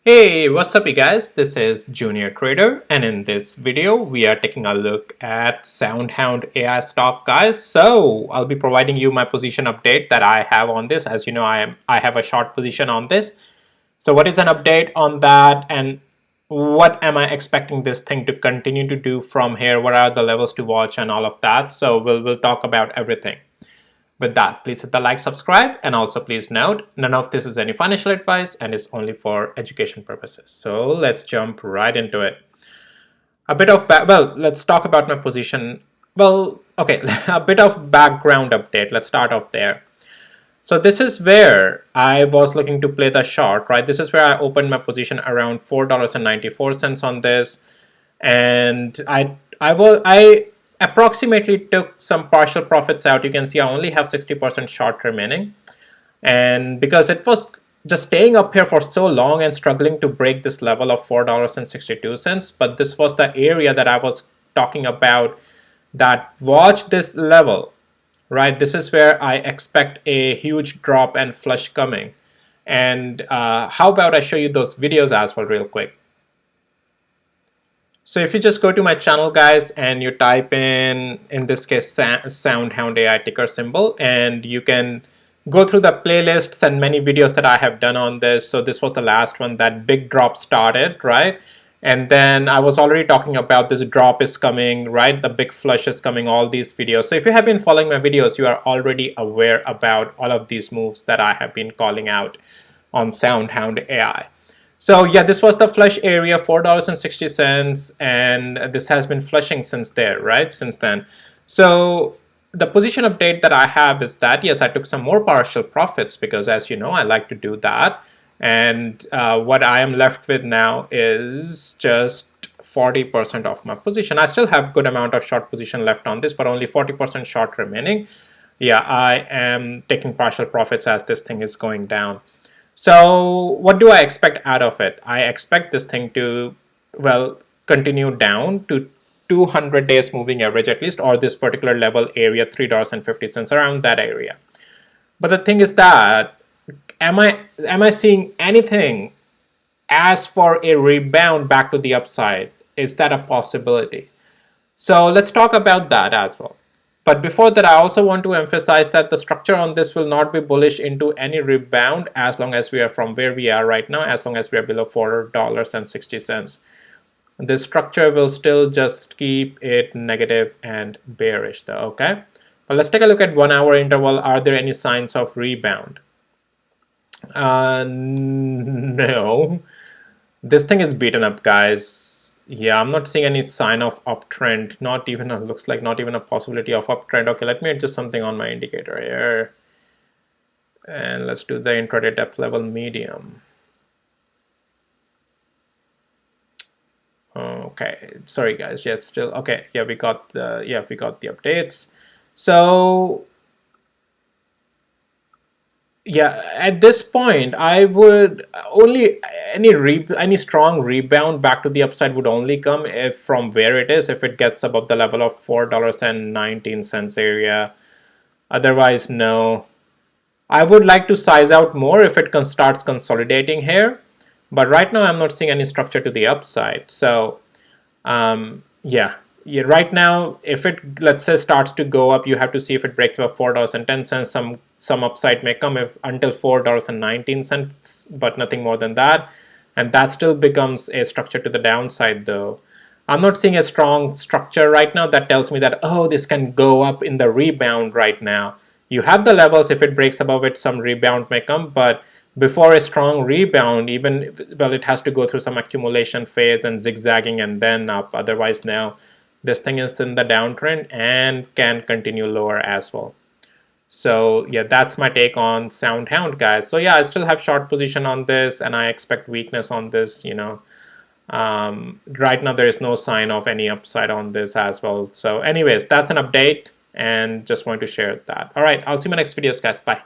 Hey, what's up you guys? This is Junior Trader, and in this video we are taking a look at Soundhound AI stock, guys. So I'll be providing you my position update that I have on this. As you know, I have a short position on this. So what is an update on that, and what am I expecting this thing to continue to do from here? What are the levels to watch and all of that? So we'll talk about everything. With that, please hit the like, subscribe, and also please note, none of this is any financial advice and is only for education purposes. So let's jump right into it. A bit of, let's talk about my position. Well, okay, a bit of background update. Let's start off there. So this is where I was looking to play the short, right? This is where I opened my position around $4.94 on this. And I approximately took some partial profits out. You can see I only have 60% short remaining, and because it was just staying up here for so long and struggling to break this level of $4.62, but this was the area that I was talking about, that watch this level, right? This is where I expect a huge drop and flush coming. And how about I show you those videos as well real quick. So if you just go to my channel, guys, and you type in this case, Soundhound AI ticker symbol, and you can go through the playlists and many videos that I have done on this. So this was the last one, that big drop started, right? And then I was already talking about this drop is coming, right? The big flush is coming, all these videos. So if you have been following my videos, you are already aware about all of these moves that I have been calling out on Soundhound AI. So yeah, this was the flush area, $4.60, and this has been flushing since there, right? Since then. So the position update that I have is that, yes, I took some more partial profits because, as you know, I like to do that. And what I am left with now is just 40% of my position. I still have good amount of short position left on this, but only 40% short remaining. Yeah, I am taking partial profits as this thing is going down. So what do I expect out of it? I expect this thing to, well, continue down to 200 days moving average at least, or this particular level area, $3.50, around that area. But the thing is that, am I seeing anything as for a rebound back to the upside? Is that a possibility? So let's talk about that as well. But before that, I also want to emphasize that the structure on this will not be bullish into any rebound as long as we are from where we are right now, as long as we are below $4.60. This structure will still just keep it negative and bearish though, okay? But let's take a look at 1 hour interval. Are there any signs of rebound? No. This thing is beaten up, guys. Yeah, I'm not seeing any sign of uptrend. Not even looks like not even a possibility of uptrend. Okay, let me adjust something on my indicator here. And let's do the intraday depth level medium. Okay, sorry guys. Yeah, it's still okay. Yeah, we got the updates. So yeah, at this point, I would only any strong rebound back to the upside would only come if from where it is, if it gets above the level of $4.19 area. Otherwise, no. I would like to size out more if it starts consolidating here, but right now I'm not seeing any structure to the upside. So yeah, right now, if it, let's say, starts to go up, you have to see if it breaks above $4.10. Some upside may come until $4.19, but nothing more than that. And that still becomes a structure to the downside though. I'm not seeing a strong structure right now that tells me that, oh, this can go up in the rebound right now. You have the levels. If it breaks above it, some rebound may come, but before a strong rebound, even, well, it has to go through some accumulation phase and zigzagging and then up. Otherwise, now this thing is in the downtrend and can continue lower as well. So yeah, that's my take on Soundhound, guys. So yeah, I still have short position on this and I expect weakness on this, you know. Right now there is no sign of any upside on this as well. So anyways, that's an update and just want to share that. All right, I'll see you in my next videos, guys. Bye.